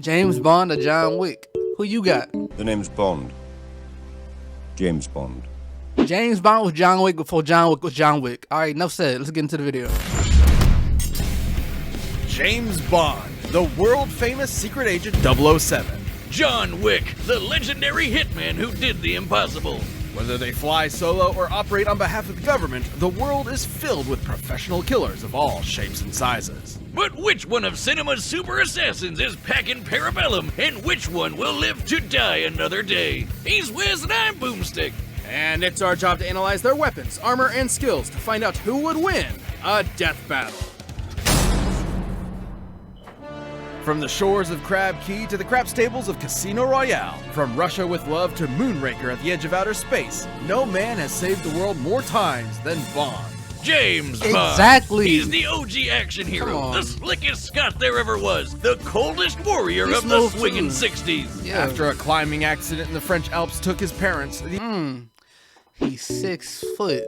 James Bond or John Wick? Who you got? The name's Bond. James Bond. James Bond was John Wick before John Wick was John Wick. Alright, enough said. Let's get into the video. James Bond, the world-famous secret agent 007. John Wick, the legendary hitman who did the impossible. Whether they fly solo or operate on behalf of the government, the world is filled with professional killers of all shapes and sizes. But which one of cinema's super assassins is packing parabellum, and which one will live to die another day? He's Wiz and I'm Boomstick. And it's our job to analyze their weapons, armor, and skills to find out who would win a death battle. From the shores of Crab Key to the craps tables of Casino Royale, from Russia with Love to Moonraker at the edge of outer space, no man has saved the world more times than Bond. James Bond. Exactly. He's the OG action hero, the slickest Scot there ever was, the coldest warrior of the swinging 60s. Yeah. After a climbing accident in the French Alps took his parents, He's 6 foot,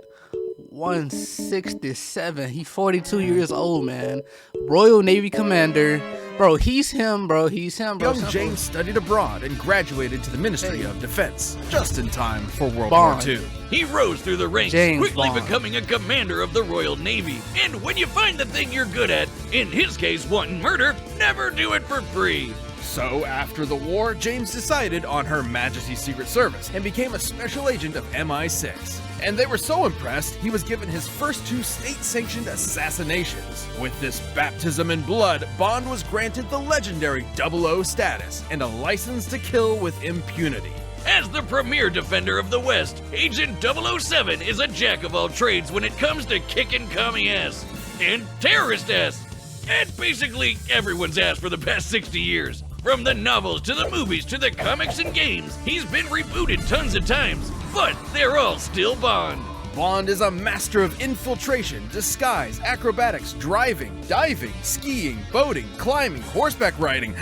167. He 42 years old, man. Royal Navy commander. Bro, he's him, bro. He's him, bro. young James studied abroad and graduated to the Ministry of Defense, just in time for World Bond. War II. He rose through the ranks, James quickly Bond. becoming a commander of the Royal Navy. And when you find the thing you're good at, in his case wanting murder, never do it for free. So, after the war, James decided on Her Majesty's Secret Service and became a special agent of MI6. And they were so impressed, he was given his first 2 state-sanctioned assassinations. With this baptism in blood, Bond was granted the legendary 00 status and a license to kill with impunity. As the premier defender of the West, Agent 007 is a jack of all trades when it comes to kicking commie ass and terrorist ass, and basically everyone's ass for the past 60 years. From the novels to the movies to the comics and games, he's been rebooted tons of times, but they're all still Bond. Bond is a master of infiltration, disguise, acrobatics, driving, diving, skiing, boating, climbing, horseback riding,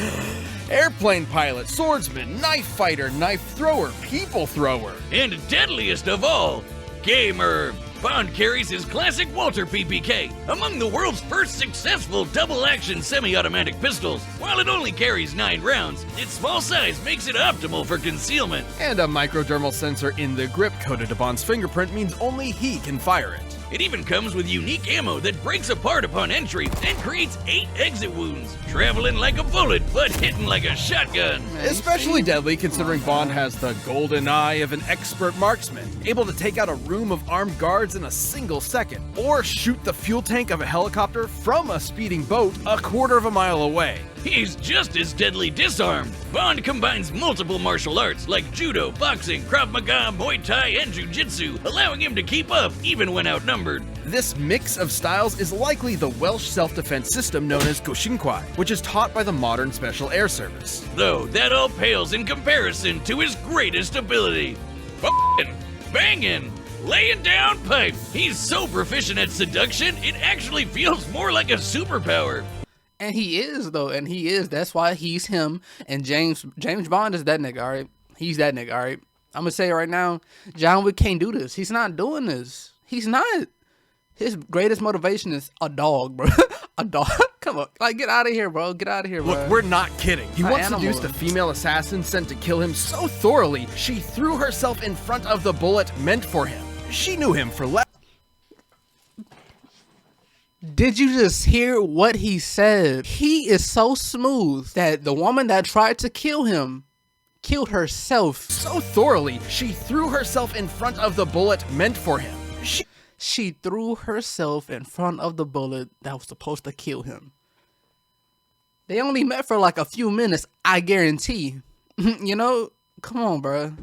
airplane pilot, swordsman, knife fighter, knife thrower, people thrower. And deadliest of all, gamer. Bond carries his classic Walter PPK, among the world's first successful double-action semi-automatic pistols. While it only carries 9 rounds, its small size makes it optimal for concealment. And a microdermal sensor in the grip coded to Bond's fingerprint means only he can fire it. It even comes with unique ammo that breaks apart upon entry and creates 8 exit wounds, traveling like a bullet but hitting like a shotgun. Especially deadly considering Bond has the golden eye of an expert marksman, able to take out a room of armed guards in a single second, or shoot the fuel tank of a helicopter from a speeding boat a quarter of a mile away. He's just as deadly disarmed. Bond combines multiple martial arts like judo, boxing, Krav Maga, Muay Thai, and Jiu-Jitsu, allowing him to keep up even when outnumbered. This mix of styles is likely the Welsh self-defense system known as Goshinkwai, which is taught by the modern Special Air Service. Though that all pales in comparison to his greatest ability. F***ing, banging, laying down pipe. He's so proficient at seduction, it actually feels more like a superpower. And he is, though, and he is. That's why he's him. And James Bond is that nigga, all right? He's that nigga, all right? I'm going to say it right now. John Wick can't do this. He's not doing this. He's not. His greatest motivation is a dog, bro. A dog. Come on. Like, get out of here, bro. Get out of here, bro. Look, we're not kidding. He once animal. seduced a female assassin sent to kill him so thoroughly, she threw herself in front of the bullet meant for him. She knew him for less. Did you just hear what he said? He is so smooth that the woman that tried to kill him killed herself. So thoroughly, she threw herself in front of the bullet meant for him. She threw herself in front of the bullet that was supposed to kill him. They only met for like a few minutes, I guarantee. You know? Come on, bro.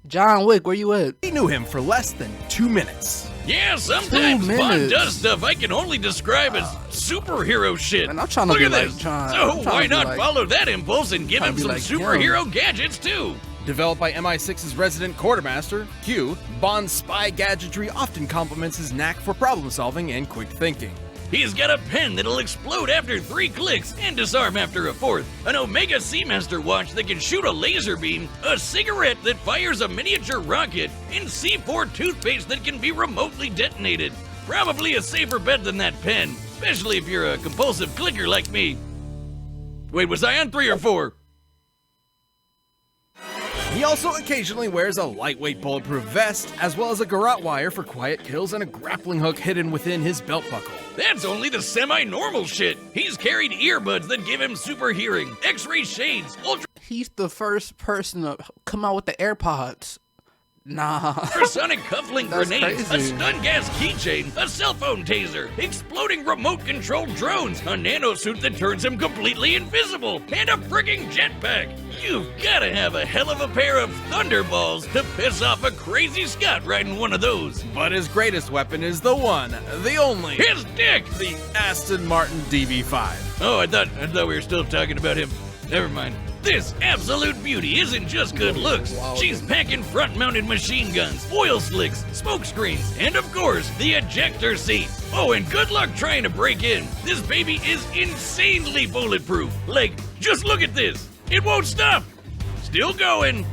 John Wick, where you at? He knew him for less than 2 minutes. Yeah, sometimes 2 Bond minutes. does stuff I can only describe as superhero shit. Man, I'm trying to Look be at like this. John. I'm So trying why to be not like- follow that impulse and give trying him to be some like him. superhero gadgets too? Developed by MI6's resident quartermaster, Q, Bond's spy gadgetry often complements his knack for problem solving and quick thinking. He's got a pen that'll explode after 3 clicks and disarm after a 4th, an Omega Seamaster watch that can shoot a laser beam, a cigarette that fires a miniature rocket, and C4 toothpaste that can be remotely detonated. Probably a safer bet than that pen, especially if you're a compulsive clicker like me. Wait, was I on 3 or 4? He also occasionally wears a lightweight bulletproof vest, as well as a garrote wire for quiet kills and a grappling hook hidden within his belt buckle. That's only the semi-normal shit. He's carried earbuds that give him super hearing, X-ray shades, He's the first person to come out with the AirPods. Nah. ultrasonic cufflink That's grenades, crazy. a stun gas keychain, a cell phone taser, exploding remote-controlled drones, a nanosuit that turns him completely invisible, and a frigging jetpack. You've gotta have a hell of a pair of thunderballs to piss off a crazy Scot riding one of those. But his greatest weapon is the one, the only, His dick! the Aston Martin DB5. Oh, I thought we were still talking about him. Never mind. This absolute beauty isn't just good looks. She's packing front-mounted machine guns, oil slicks, smoke screens, and of course, the ejector seat. Oh, and good luck trying to break in. This baby is insanely bulletproof. Like, just look at this. It won't stop. Still going.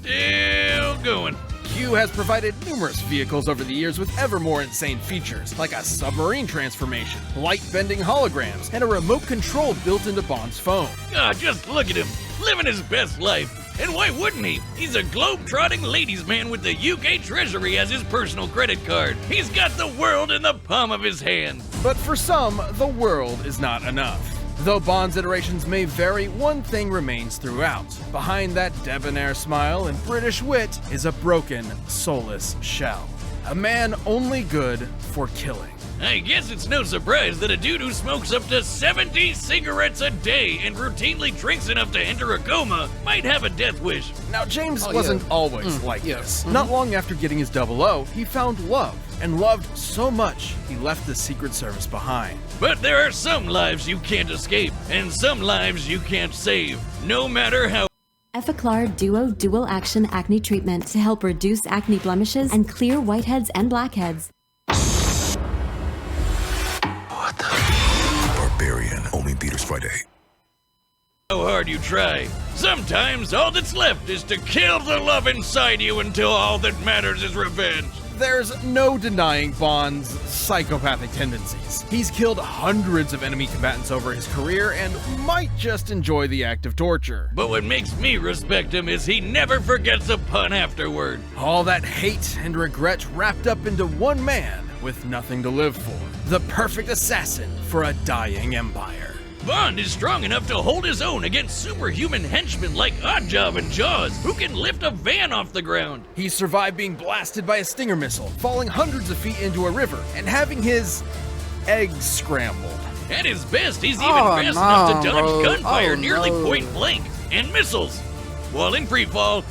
Still going. Q has provided numerous vehicles over the years with ever more insane features, like a submarine transformation, light-bending holograms, and a remote control built into Bond's phone. Ah, just look at him, living his best life. And why wouldn't he? He's a globe-trotting ladies' man with the UK Treasury as his personal credit card. He's got the world in the palm of his hand. But for some, the world is not enough. Though Bond's iterations may vary, one thing remains throughout. Behind that debonair smile and British wit is a broken, soulless shell. A man only good for killing. I guess it's no surprise that a dude who smokes up to 70 cigarettes a day and routinely drinks enough to enter a coma might have a death wish. Now, James Oh, wasn't yeah. always like yeah. this. Not long after getting his 00, he found love, and loved so much he left the Secret Service behind. But there are some lives you can't escape, and some lives you can't save, no matter how. Effaclar Duo Dual Action Acne Treatment to help reduce acne blemishes and clear whiteheads and blackheads. Barbarian, only theaters Friday. How hard you try. Sometimes all that's left is to kill the love inside you until all that matters is revenge. There's no denying Bond's psychopathic tendencies. He's killed hundreds of enemy combatants over his career and might just enjoy the act of torture. But what makes me respect him is he never forgets a pun afterward. All that hate and regret wrapped up into one man with nothing to live for. The perfect assassin for a dying empire. Bond is strong enough to hold his own against superhuman henchmen like Oddjob and Jaws, who can lift a van off the ground. He survived being blasted by a Stinger missile, falling hundreds of feet into a river, and having his eggs scrambled. At his best, he's even Oh, fast enough no, to dodge bro. gunfire Oh, nearly no. point blank, and missiles, while in free fall,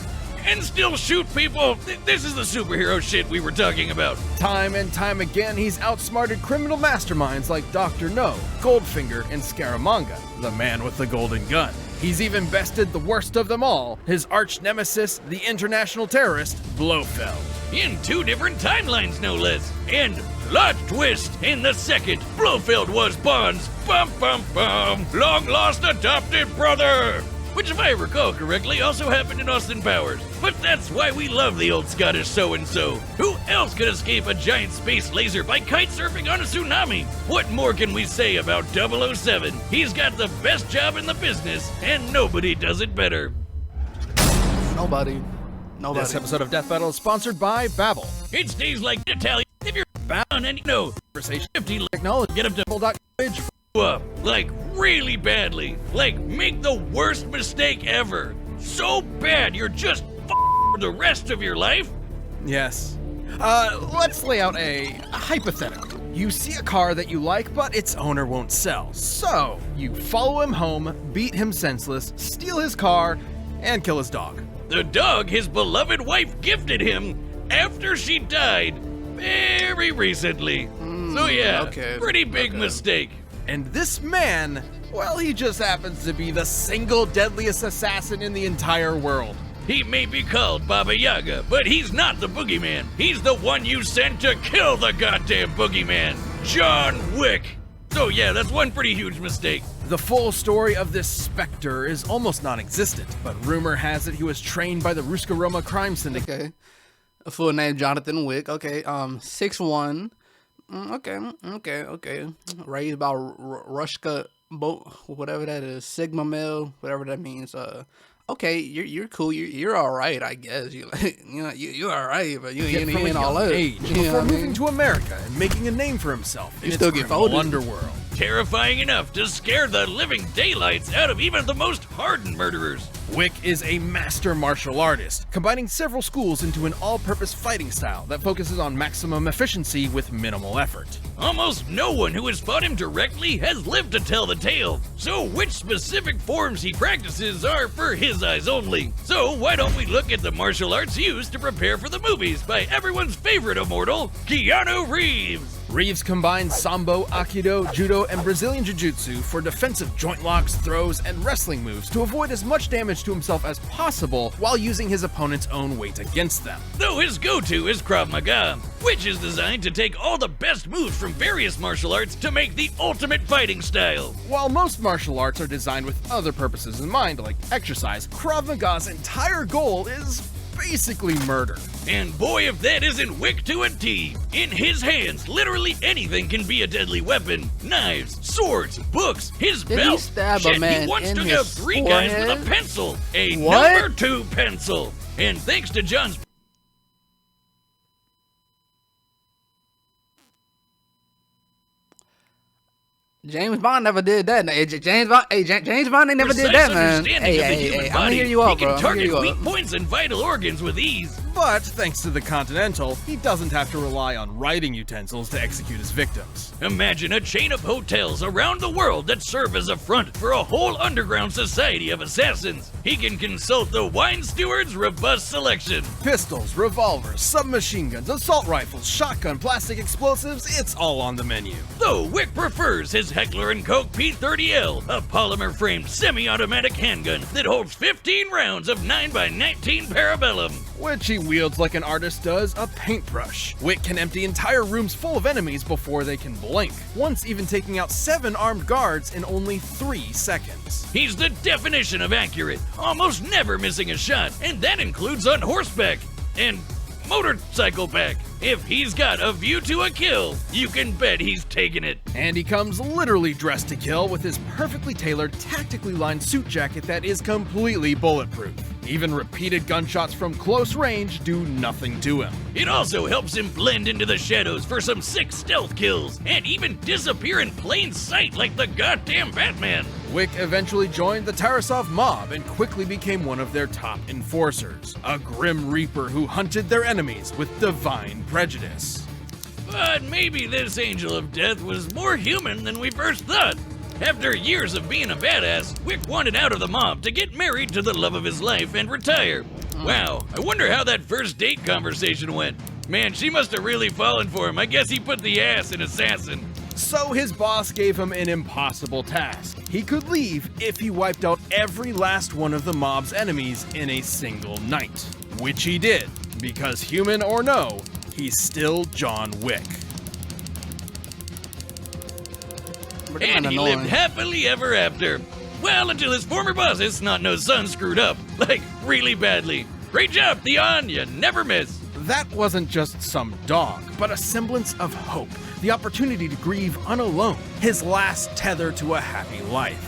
and still shoot people. This is the superhero shit we were talking about. Time and time again, he's outsmarted criminal masterminds like Dr. No, Goldfinger, and Scaramanga, the man with the golden gun. He's even bested the worst of them all, his arch nemesis, the international terrorist, Blofeld. In 2 different timelines, no less. And plot twist, in the second, Blofeld was Bond's long lost adopted brother. Which, if I recall correctly, also happened in Austin Powers. But that's why we love the old Scottish so-and-so. Who else could escape a giant space laser by kite surfing on a tsunami? What more can we say about 007? He's got the best job in the business, and nobody does it better. Nobody. This episode of Death Battle is sponsored by Babbel. It's days like Italian. If you're bound and you know, Conversation 50 technology. get up to Babbel.page. up, like really badly, like make the worst mistake ever, so bad you're just for the rest of your life. Yes. Let's lay out a hypothetical. You see a car that you like, but its owner won't sell. So, you follow him home, beat him senseless, steal his car, and kill his dog. The dog his beloved wife gifted him after she died very recently. So yeah, okay, pretty big okay. mistake. And this man, well, he just happens to be the single deadliest assassin in the entire world. He may be called Baba Yaga, but he's not the boogeyman. He's the one you sent to kill the goddamn boogeyman, John Wick. So yeah, that's one pretty huge mistake. The full story of this specter is almost non-existent, but rumor has it he was trained by the Ruskaroma crime syndicate. Okay. A full name, Jonathan Wick. Okay. 6'1". Okay. Raised by Rushka, whatever that is, Sigma male, whatever that means. okay, you're cool. You're all right, I guess. You like, you're all right, but you Yet ain't from a all young that. age, You know before what I mean? moving to America and making a name for himself in You its still get criminal folded. underworld. Terrifying enough to scare the living daylights out of even the most hardened murderers. Wick is a master martial artist, combining several schools into an all-purpose fighting style that focuses on maximum efficiency with minimal effort. Almost no one who has fought him directly has lived to tell the tale. So which specific forms he practices are for his eyes only. So why don't we look at the martial arts used to prepare for the movies by everyone's favorite immortal, Keanu Reeves. Reeves combines Sambo, Aikido, Judo, and Brazilian Jiu-Jitsu for defensive joint locks, throws, and wrestling moves to avoid as much damage to himself as possible while using his opponent's own weight against them. Though his go-to is Krav Maga, which is designed to take all the best moves from various martial arts to make the ultimate fighting style. While most martial arts are designed with other purposes in mind, like exercise, Krav Maga's entire goal is basically murder. And boy, if that isn't Wick to a T. In his hands, literally anything can be a deadly weapon. Knives, swords, books, his Did he belt. stab a Shit, man he once in took his out 3 guys with a forehead? pencil. A What? number 2 pencil. And thanks to John's James Bond never did that. Hey, James Bond ain't never did that, precise man. understanding of the Hey, human I'm gonna body, hear you out, he bro. can I'm gonna hear target you weak out. points and vital organs with ease. But thanks to the Continental, he doesn't have to rely on writing utensils to execute his victims. Imagine a chain of hotels around the world that serve as a front for a whole underground society of assassins. He can consult the wine steward's robust selection. Pistols, revolvers, submachine guns, assault rifles, shotgun, plastic explosives, it's all on the menu. Though Wick prefers his Heckler & Koch P30L, a polymer-framed semi-automatic handgun that holds 15 rounds of 9x19 Parabellum. Which he wields like an artist does a paintbrush. Wick can empty entire rooms full of enemies before they can blink, once even taking out 7 armed guards in only 3 seconds. He's the definition of accurate, almost never missing a shot, and that includes on horseback and motorcycle back. If he's got a view to a kill, you can bet he's taking it. And he comes literally dressed to kill with his perfectly tailored, tactically lined suit jacket that is completely bulletproof. Even repeated gunshots from close range do nothing to him. It also helps him blend into the shadows for some sick stealth kills, and even disappear in plain sight like the goddamn Batman. Wick eventually joined the Tarasov mob and quickly became one of their top enforcers, a grim reaper who hunted their enemies with divine prejudice. But maybe this Angel of Death was more human than we first thought. After years of being a badass, Wick wanted out of the mob to get married to the love of his life and retire. Wow, I wonder how that first date conversation went. Man, she must have really fallen for him. I guess he put the ass in assassin. So his boss gave him an impossible task. He could leave if he wiped out every last one of the mob's enemies in a single night. Which he did, because human or no, he's still John Wick. And he lived happily ever after. Well, until his former boss's snot-nosed son screwed up. Like, really badly. Great job, Theon, you never miss. That wasn't just some dog, but a semblance of hope. The opportunity to grieve unalone. His last tether to a happy life.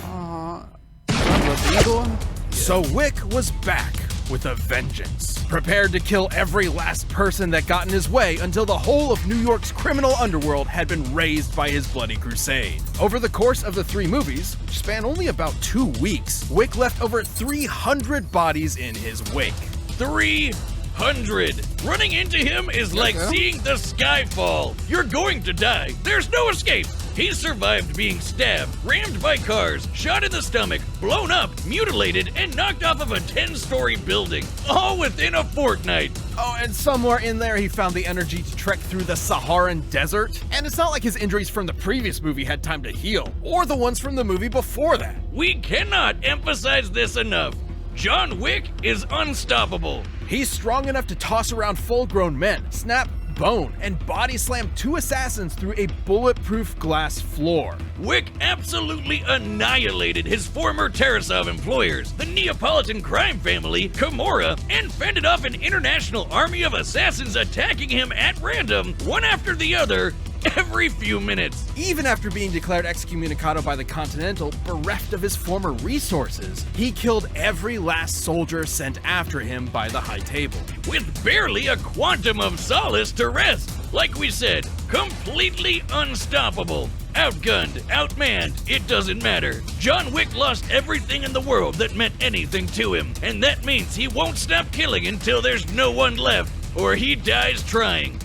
So Wick was back with a vengeance, prepared to kill every last person that got in his way until the whole of New York's criminal underworld had been razed by his bloody crusade. Over the course of the 3 movies, which span only about 2 weeks, Wick left over 300 bodies in his wake. 300. Running into him is like seeing the sky fall. You're going to die. There's no escape. He survived being stabbed, rammed by cars, shot in the stomach, blown up, mutilated, and knocked off of a 10-story building, all within a fortnight. Oh, and somewhere in there he found the energy to trek through the Saharan desert. And it's not like his injuries from the previous movie had time to heal, or the ones from the movie before that. We cannot emphasize this enough. John Wick is unstoppable. He's strong enough to toss around full-grown men, snap bone, and body slam 2 assassins through a bulletproof glass floor. Wick absolutely annihilated his former Tarasov employers, the Neapolitan crime family, Camorra, and fended off an international army of assassins attacking him at random, one after the other, every few minutes. Even after being declared excommunicado by the Continental, bereft of his former resources, he killed every last soldier sent after him by the High Table. With barely a quantum of solace to rest. Like we said, completely unstoppable. Outgunned, outmanned, it doesn't matter. John Wick lost everything in the world that meant anything to him, and that means he won't stop killing until there's no one left, or he dies trying.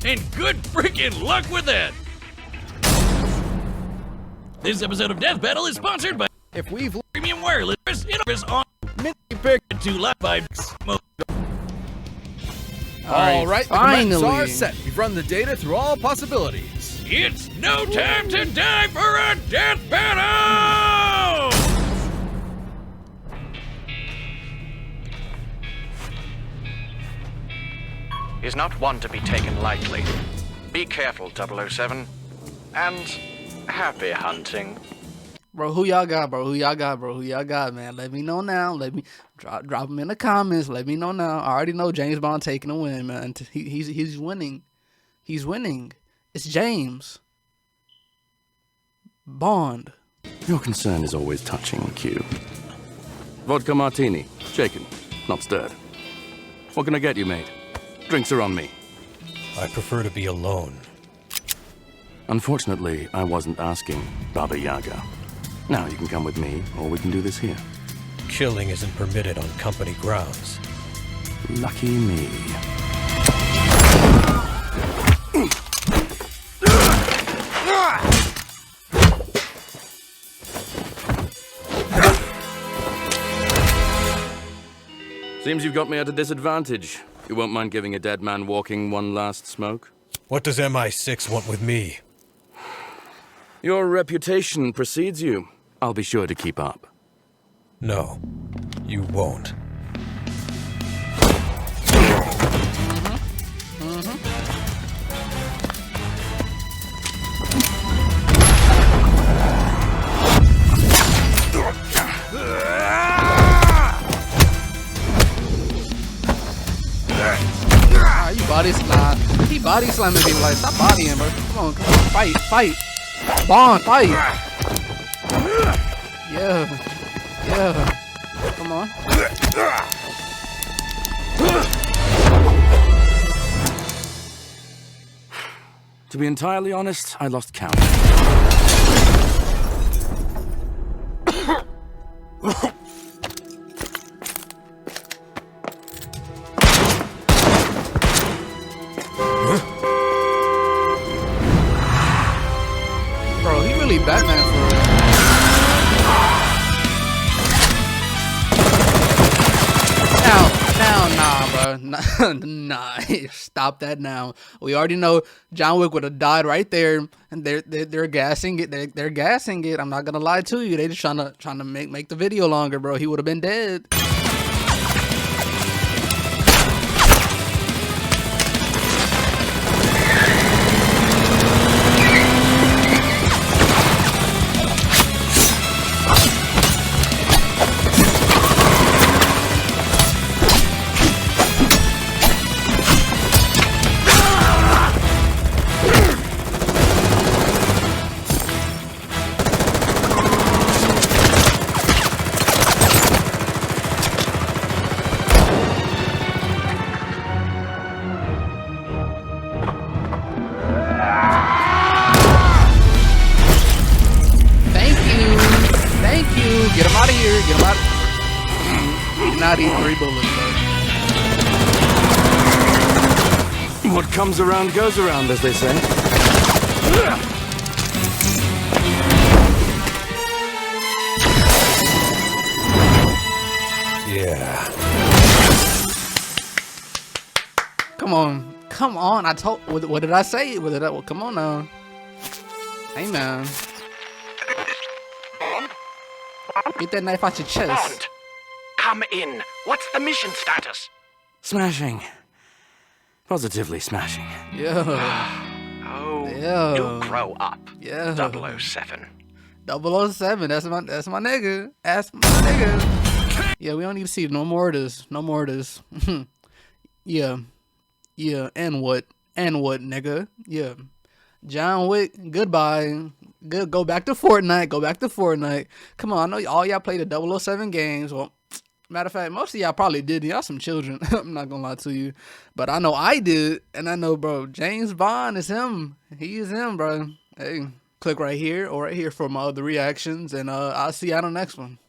And good freaking luck with that! This episode of Death Battle is sponsored by If we've Premium Wireless Interface on mini pick. to live by Smoke. All right, the finally. commands are set. We've run the data through all possibilities. It's no time to die for a death battle! Is not one to be taken lightly. Be careful, 007. And happy hunting. Bro, who y'all got, bro? Who y'all got, bro? Who y'all got, man? Let me know now. Let me drop them in the comments. Let me know now. I already know James Bond taking a win, man. He's winning. He's winning. It's James Bond. Your concern is always touching, Q. Vodka martini, shaken, not stirred. What can I get you, mate? Drinks are on me. I prefer to be alone. Unfortunately, I wasn't asking, Baba Yaga. Now you can come with me, or we can do this here. Killing isn't permitted on company grounds. Lucky me. Seems you've got me at a disadvantage. You won't mind giving a dead man walking one last smoke? What does MI6 want with me? Your reputation precedes you. I'll be sure to keep up. No, you won't. You body slam. He body slamming people. Like, stop bodying, bro. Come on, fight, fight. Bond, fight. Yeah. Come on. To be entirely honest, I lost count. Bro, he really Batman for real. Nah, bro. Nah, stop that now. We already know John Wick would have died right there, and they're gassing it. They're gassing it. I'm not gonna lie to you. They just trying to make the video longer, bro. He would have been dead. Get him out of here. Get him out. He's not eating 3 bullets, bro. What comes around goes around, as they say. Yeah. Come on. I told. What did I say? Well, come on now. Hey, man. Get that knife out your chest. Bond, come in. What's the mission status? Smashing. Positively smashing. Yeah. Oh, Yeah. do grow up. Yeah. 007. 007. That's my nigga. That's my nigga. Yeah, we don't need to see no more of this. No more of this. Yeah. And what, nigga? Yeah. John Wick, goodbye. Go back to Fortnite. Go back to Fortnite. Come on, I know all y'all played the 007 games. Well, matter of fact, most of y'all probably did. Y'all some children. I'm not gonna lie to you, but I know I did, and I know, bro, James Bond is him. He is him, bro. Hey, click right here or right here for my other reactions, and I'll see you on the next one.